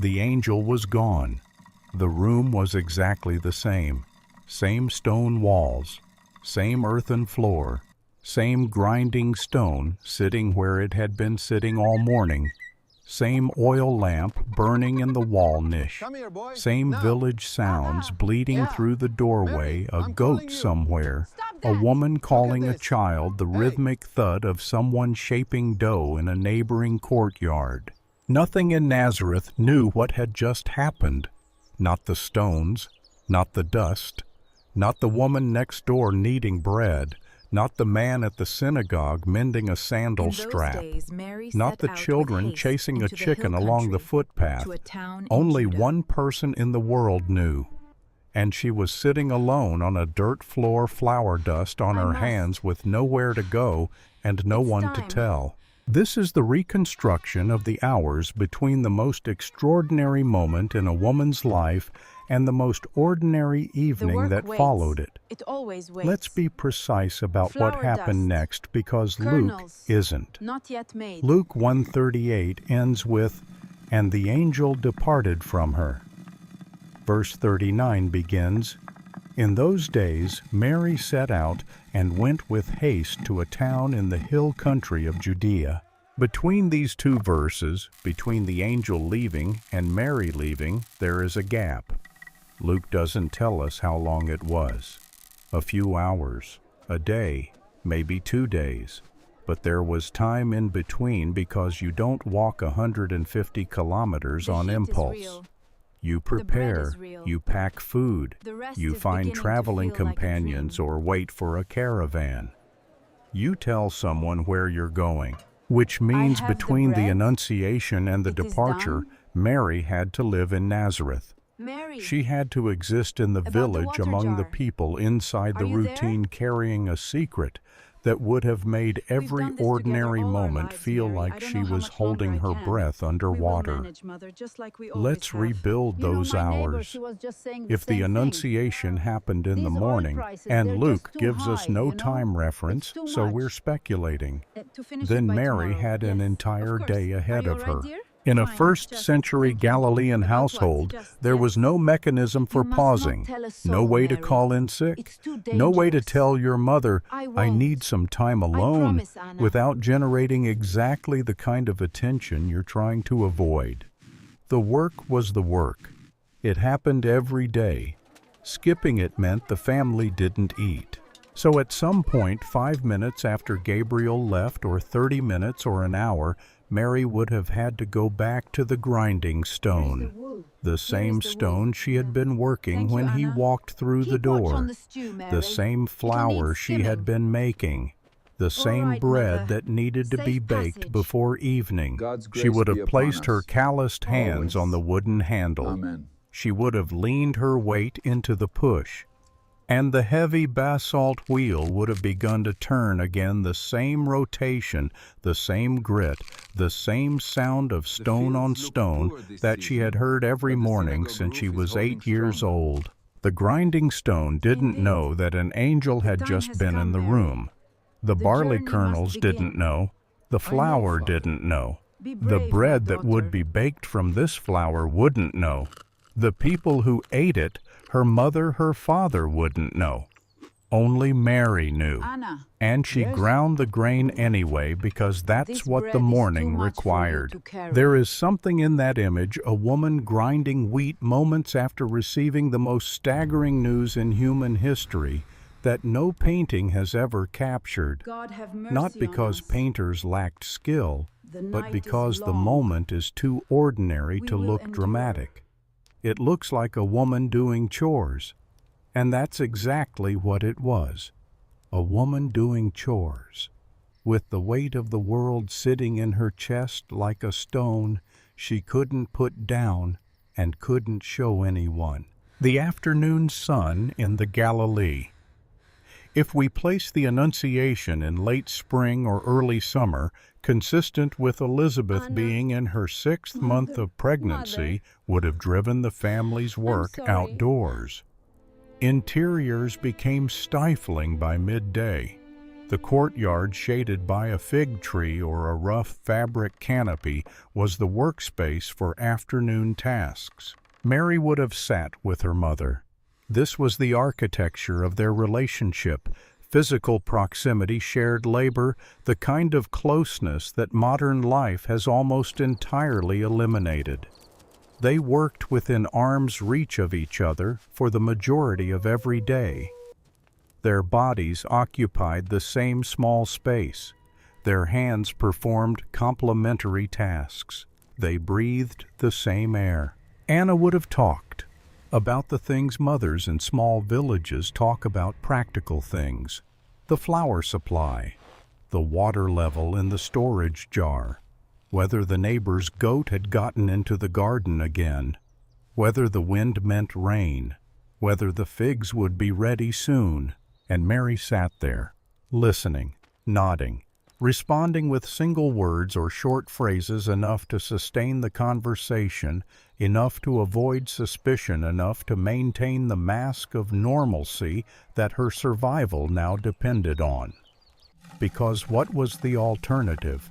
The angel was gone. The room was exactly the same. Same stone walls, same earthen floor, same grinding stone sitting where it had been sitting all morning, same oil lamp burning in the wall niche, same village sounds bleeding through the doorway, a goat somewhere, a woman calling a child, the rhythmic thud of someone shaping dough in a neighboring courtyard. Nothing in Nazareth knew what had just happened. Not the stones, not the dust, not the woman next door kneading bread, not the man at the synagogue mending a sandal strap, not the children chasing a chicken along the footpath. Only one person in the world knew, and she was sitting alone on a dirt floor, flour dust on her hands, with nowhere to go and no one to tell. This is the reconstruction of the hours between the most extraordinary moment in a woman's life and the most ordinary evening that followed it. It always waits. Let's be precise about what happened next, because Luke isn't. Not yet made. Luke 1:38 ends with, "And the angel departed from her." Verse 39 begins, "In those days Mary set out and went with haste to a town in the hill country of Judea." Between these two verses, between the angel leaving and Mary leaving, there is a gap. Luke doesn't tell us how long it was. A few hours, a day, maybe 2 days. But there was time in between, because you don't walk 150 kilometers on impulse. You prepare, you pack food, you find traveling companions or wait for a caravan. You tell someone where you're going, which means between the Annunciation and the departure, Mary had to live in Nazareth. She had to exist in the village among the people inside the routine, carrying a secret that would have made every ordinary moment feel like she was holding her breath underwater. Let's rebuild those hours. If the Annunciation happened in the morning, and Luke gives us no time reference, so we're speculating, then Mary had an entire day ahead of her. In a first-century Galilean household, there was no mechanism for pausing, no way to call in sick, no way to tell your mother, "I need some time alone," without generating exactly the kind of attention you're trying to avoid. The work was the work. It happened every day. Skipping it meant the family didn't eat. So at some point, 5 minutes after Gabriel left, or 30 minutes or an hour, Mary would have had to go back to the grinding stone, the same stone she had been working when he walked through the door, the same flour she had been making, the same bread that needed to be baked before evening. She would have placed her calloused hands on the wooden handle. She would have leaned her weight into the push, and the heavy basalt wheel would have begun to turn again, the same rotation, the same grit, the same sound of stone on stone that she had heard every morning since she was 8 years old. The grinding stone didn't know that an angel had just been in the room. The barley kernels didn't know. The flour didn't know. The bread that would be baked from this flour wouldn't know. The people who ate it, her mother, her father, wouldn't know. Only Mary knew. And she ground the grain anyway, because that's what the morning required. There is something in that image, a woman grinding wheat moments after receiving the most staggering news in human history, that no painting has ever captured. Not because painters lacked skill, but because the moment is too ordinary to look dramatic. It looks like a woman doing chores, and that's exactly what it was. A woman doing chores. With the weight of the world sitting in her chest like a stone she couldn't put down and couldn't show anyone. The afternoon sun in the Galilee. If we place the Annunciation in late spring or early summer, consistent with Elizabeth being in her 6th month of pregnancy, would have driven the family's work outdoors. Interiors became stifling by midday. The courtyard, shaded by a fig tree or a rough fabric canopy, was the workspace for afternoon tasks. Mary would have sat with her mother. This was the architecture of their relationship: physical proximity, shared labor, the kind of closeness that modern life has almost entirely eliminated. They worked within arm's reach of each other for the majority of every day. Their bodies occupied the same small space. Their hands performed complementary tasks. They breathed the same air. Anna would have talked about the things mothers in small villages talk about: practical things, the flour supply, the water level in the storage jar, whether the neighbor's goat had gotten into the garden again, whether the wind meant rain, whether the figs would be ready soon. And Mary sat there, listening, nodding, responding with single words or short phrases enough to sustain the conversation, enough to avoid suspicion, enough to maintain the mask of normalcy that her survival now depended on. Because what was the alternative?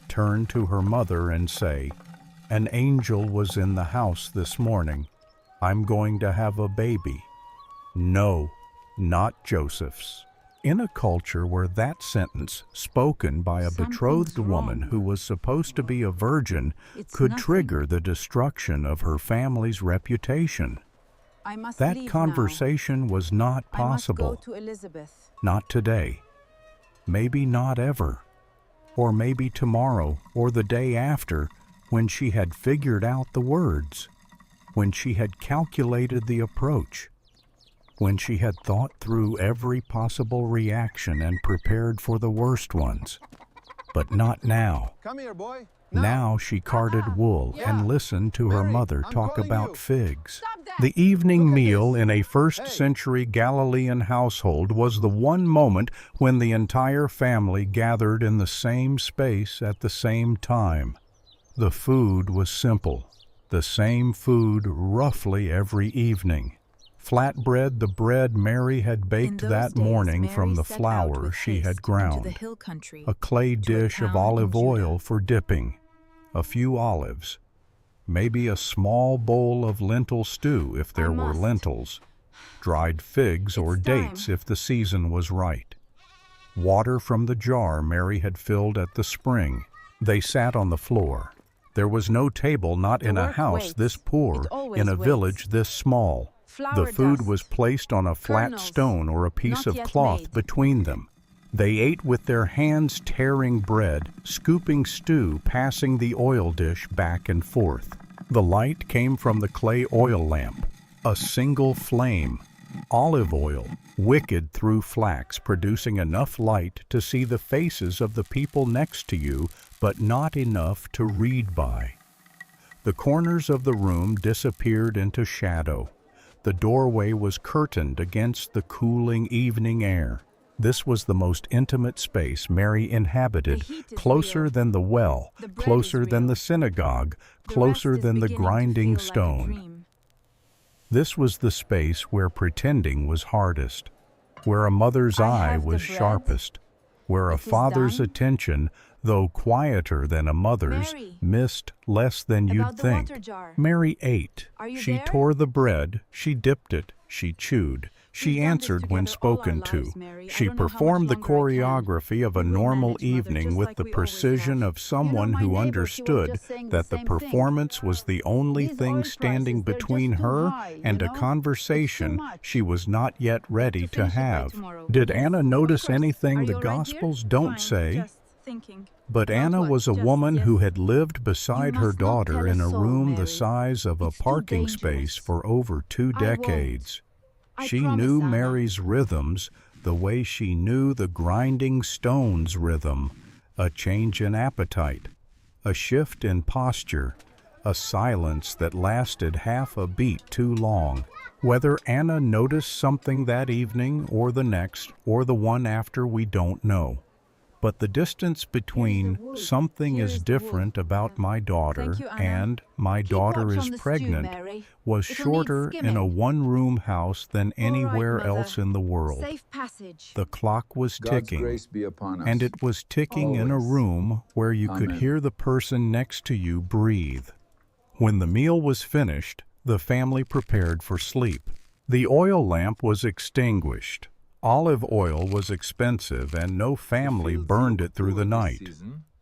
Turn to her mother and say, "An angel was in the house this morning. I'm going to have a baby." No, not Joseph's. In a culture where that sentence, spoken by a betrothed woman who was supposed to be a virgin, could trigger the destruction of her family's reputation, that conversation was not possible. Not today. Maybe not ever. Or maybe tomorrow or the day after, when she had figured out the words, when she had calculated the approach, when she had thought through every possible reaction and prepared for the worst ones. But not now. Come here, boy. Now she carded wool and listened to her mother talk about figs. The evening meal in a first-century Galilean household was the one moment when the entire family gathered in the same space at the same time. The food was simple, the same food roughly every evening. Flatbread, the bread Mary had baked that morning from the flour she had ground. A clay dish of olive oil for dipping. A few olives. Maybe a small bowl of lentil stew if there were lentils. Dried figs or dates if the season was right. Water from the jar Mary had filled at the spring. They sat on the floor. There was no table, not in a house this poor, in a village this small. The food was placed on a flat stone or a piece of cloth between them. They ate with their hands, tearing bread, scooping stew, passing the oil dish back and forth. The light came from the clay oil lamp, a single flame. Olive oil, wicked through flax, producing enough light to see the faces of the people next to you, but not enough to read by. The corners of the room disappeared into shadow. The doorway was curtained against the cooling evening air. This was the most intimate space Mary inhabited, closer than the well, closer than the synagogue, closer than the grinding stone. This was the space where pretending was hardest, where a mother's eye was sharpest, where a father's attention, though quieter than a mother's, missed less than you'd think. Mary ate. She tore the bread, she dipped it, she chewed. She answered when spoken to. She performed the choreography of a normal evening with the precision of someone who understood that the performance was the only thing standing between her and a conversation she was not yet ready to have. Did Anna notice anything the Gospels don't say? But Anna was a woman who had lived beside her daughter in a room the size of a parking space for over 2 decades. She knew Mary's rhythms the way she knew the grinding stone's rhythm, a change in appetite, a shift in posture, a silence that lasted half a beat too long. Whether Anna noticed something that evening or the next or the one after, we don't know. But the distance between something is different about my daughter and my daughter is pregnant was shorter in a one-room house than anywhere else in the world. The clock was ticking, and it was ticking in a room where you could hear the person next to you breathe. When the meal was finished, the family prepared for sleep. The oil lamp was extinguished. Olive oil was expensive, and no family burned it through the night.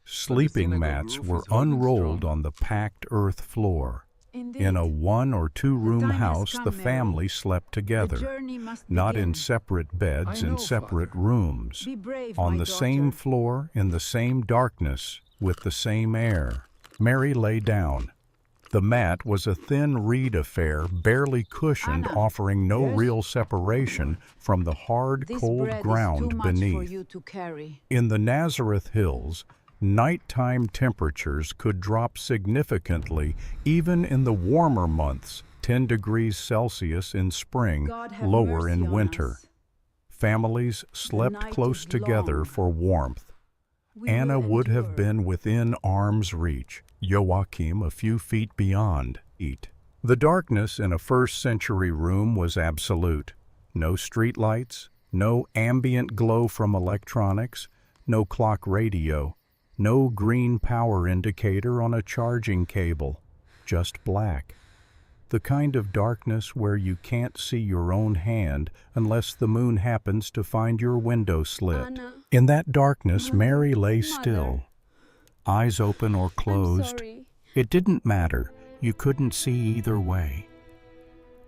Sleeping mats were unrolled on the packed earth floor. In a one- or two-room house, the family slept together, not in separate beds in separate rooms, on the same floor, in the same darkness, with the same air. Mary lay down. The mat was a thin reed affair, barely cushioned, offering no real separation from the hard, cold ground beneath. In the Nazareth hills, nighttime temperatures could drop significantly even in the warmer months, 10 degrees Celsius in spring, lower in winter. Families slept close together for warmth. Anna would have been within arm's reach, Joachim a few feet beyond. The darkness in a first-century room was absolute. No streetlights, no ambient glow from electronics, no clock radio, no green power indicator on a charging cable, just black. The kind of darkness where you can't see your own hand unless the moon happens to find your window slit. In that darkness, Mary lay still, eyes open or closed. It didn't matter. You couldn't see either way.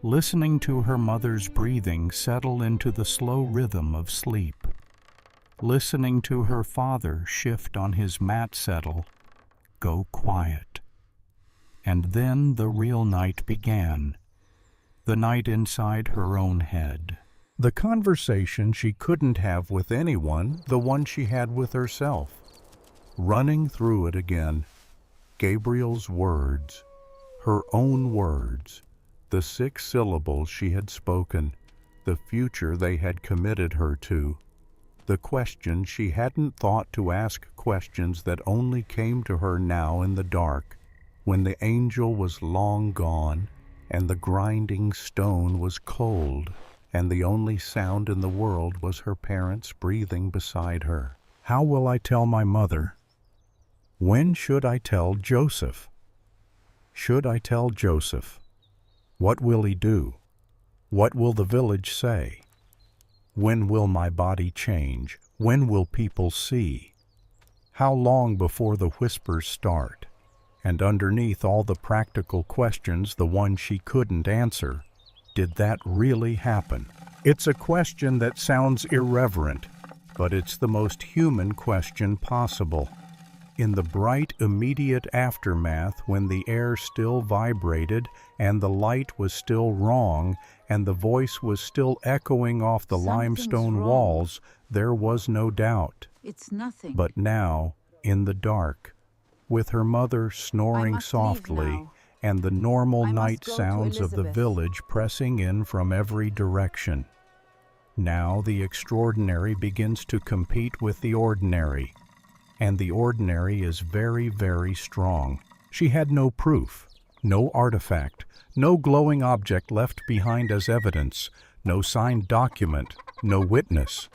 Listening to her mother's breathing settle into the slow rhythm of sleep. Listening to her father shift on his mat settle, go quiet. And then the real night began, the night inside her own head. The conversation she couldn't have with anyone, the one she had with herself. Running through it again, Gabriel's words, her own words, the 6 syllables she had spoken, the future they had committed her to, the question she hadn't thought to ask, questions that only came to her now in the dark, when the angel was long gone, and the grinding stone was cold, and the only sound in the world was her parents breathing beside her. How will I tell my mother? When should I tell Joseph? Should I tell Joseph? What will he do? What will the village say? When will my body change? When will people see? How long before the whispers start? And underneath all the practical questions, the one she couldn't answer, did that really happen? It's a question that sounds irreverent, but it's the most human question possible. In the bright, immediate aftermath, when the air still vibrated and the light was still wrong and the voice was still echoing off the limestone walls, there was no doubt. It's nothing. But now, in the dark, with her mother snoring softly and the normal night sounds of the village pressing in from every direction, now the extraordinary begins to compete with the ordinary. And the ordinary is very, very strong. She had no proof, no artifact, no glowing object left behind as evidence, no signed document, no witness.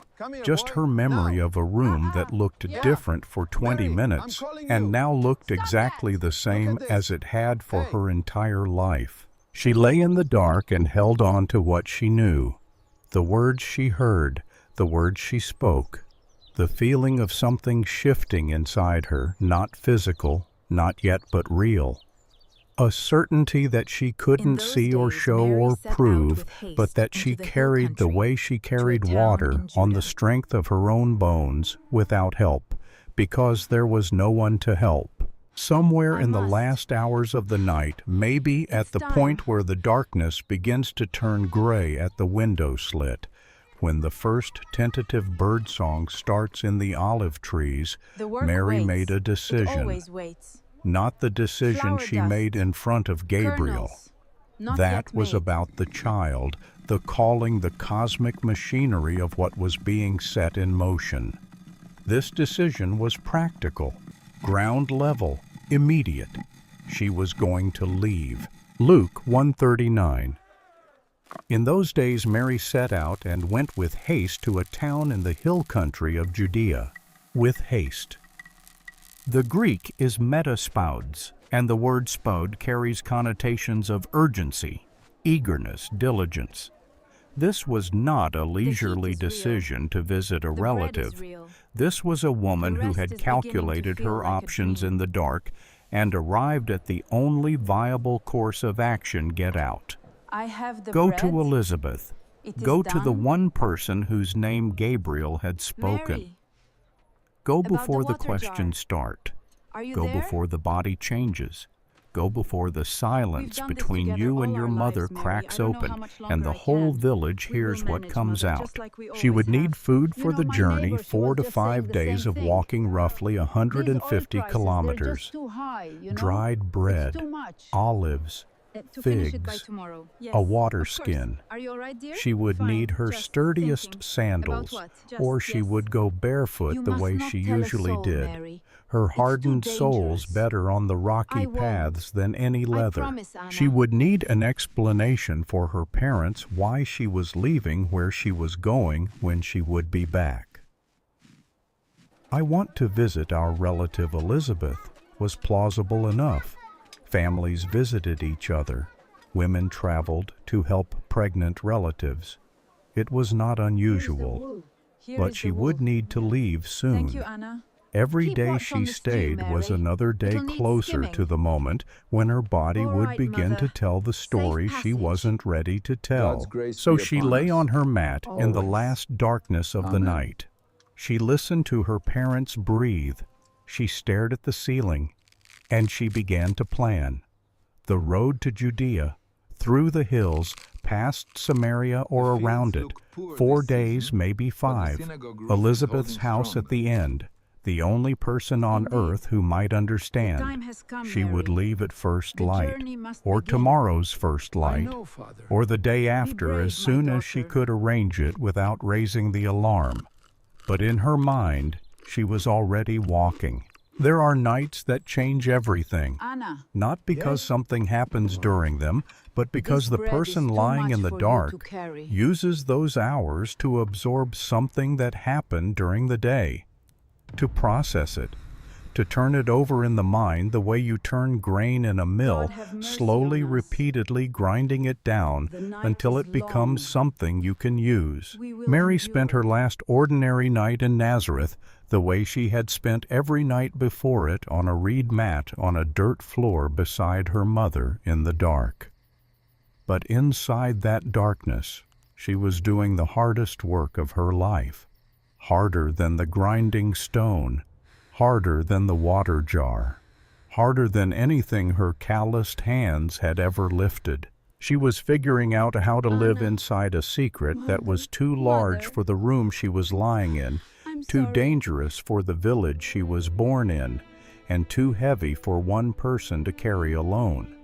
Just her memory of a room that looked different for 20 minutes and now looked exactly the same as it had for her entire life. She lay in the dark and held on to what she knew, the words she heard, the words she spoke. The feeling of something shifting inside her, not physical, not yet but real. A certainty that she couldn't see or show or prove, but that she carried the way she carried water on the strength of her own bones, without help, because there was no one to help. Somewhere in the last hours of the night, maybe at the point where the darkness begins to turn gray at the window slit, when the first tentative birdsong starts in the olive trees, Mary made a decision. Not the decision she made in front of Gabriel. That was about the child, the calling, the cosmic machinery of what was being set in motion. This decision was practical, ground level, immediate. She was going to leave. Luke 1:39. In those days Mary set out and went with haste to a town in the hill country of Judea. With haste. The Greek is metaspouds, and the word spoud carries connotations of urgency, eagerness, diligence. This was not a leisurely decision to visit a relative. This was a woman who had calculated her options in the dark and arrived at the only viable course of action: get out. Go to Elizabeth. Go to the one person whose name Gabriel had spoken. Go before the questions start. Go before the body changes. Go before the silence between you and your mother cracks open and the whole village hears what comes out. She would need food for the journey, 4 to 5 days of walking roughly 150 kilometers. Dried bread, olives, figs, a water skin. She would need her sturdiest sandals, or she would go barefoot the way she usually did. Her hardened soles better on the rocky paths than any leather. She would need an explanation for her parents why she was leaving where she was going when she would be back. "I want to visit our relative Elizabeth" was plausible enough. Families visited each other. Women traveled to help pregnant relatives. It was not unusual, but she would need to leave soon. Every day she stayed was another day closer to the moment when her body would begin to tell the story she wasn't ready to tell. So she lay on her mat in the last darkness of the night. She listened to her parents breathe. She stared at the ceiling, and she began to plan. The road to Judea, through the hills, past Samaria or around it, 4 days, maybe 5. Elizabeth's house at the end. The only person on earth who might understand. She would leave at first light, or tomorrow's first light, or the day after as soon as she could arrange it without raising the alarm. But in her mind, she was already walking. There are nights that change everything, not because something happens during them, but because the person lying in the dark uses those hours to absorb something that happened during the day, to process it, to turn it over in the mind the way you turn grain in a mill, slowly, repeatedly grinding it down until it becomes something you can use. Mary spent her last ordinary night in Nazareth the way she had spent every night before it, on a reed mat on a dirt floor beside her mother in the dark. But inside that darkness, she was doing the hardest work of her life. Harder than the grinding stone, harder than the water jar, harder than anything her calloused hands had ever lifted. She was figuring out how to live inside a secret that was too large for the room she was lying in, too dangerous for the village she was born in, and too heavy for one person to carry alone.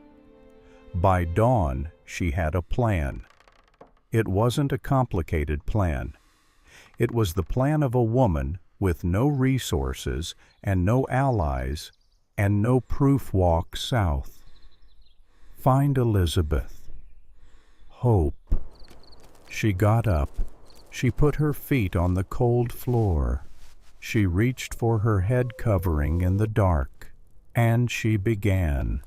By dawn, she had a plan. It wasn't a complicated plan. It was the plan of a woman with no resources and no allies and no proof walk south. Find Elizabeth. Hope. She got up. She put her feet on the cold floor. She reached for her head covering in the dark, and she began.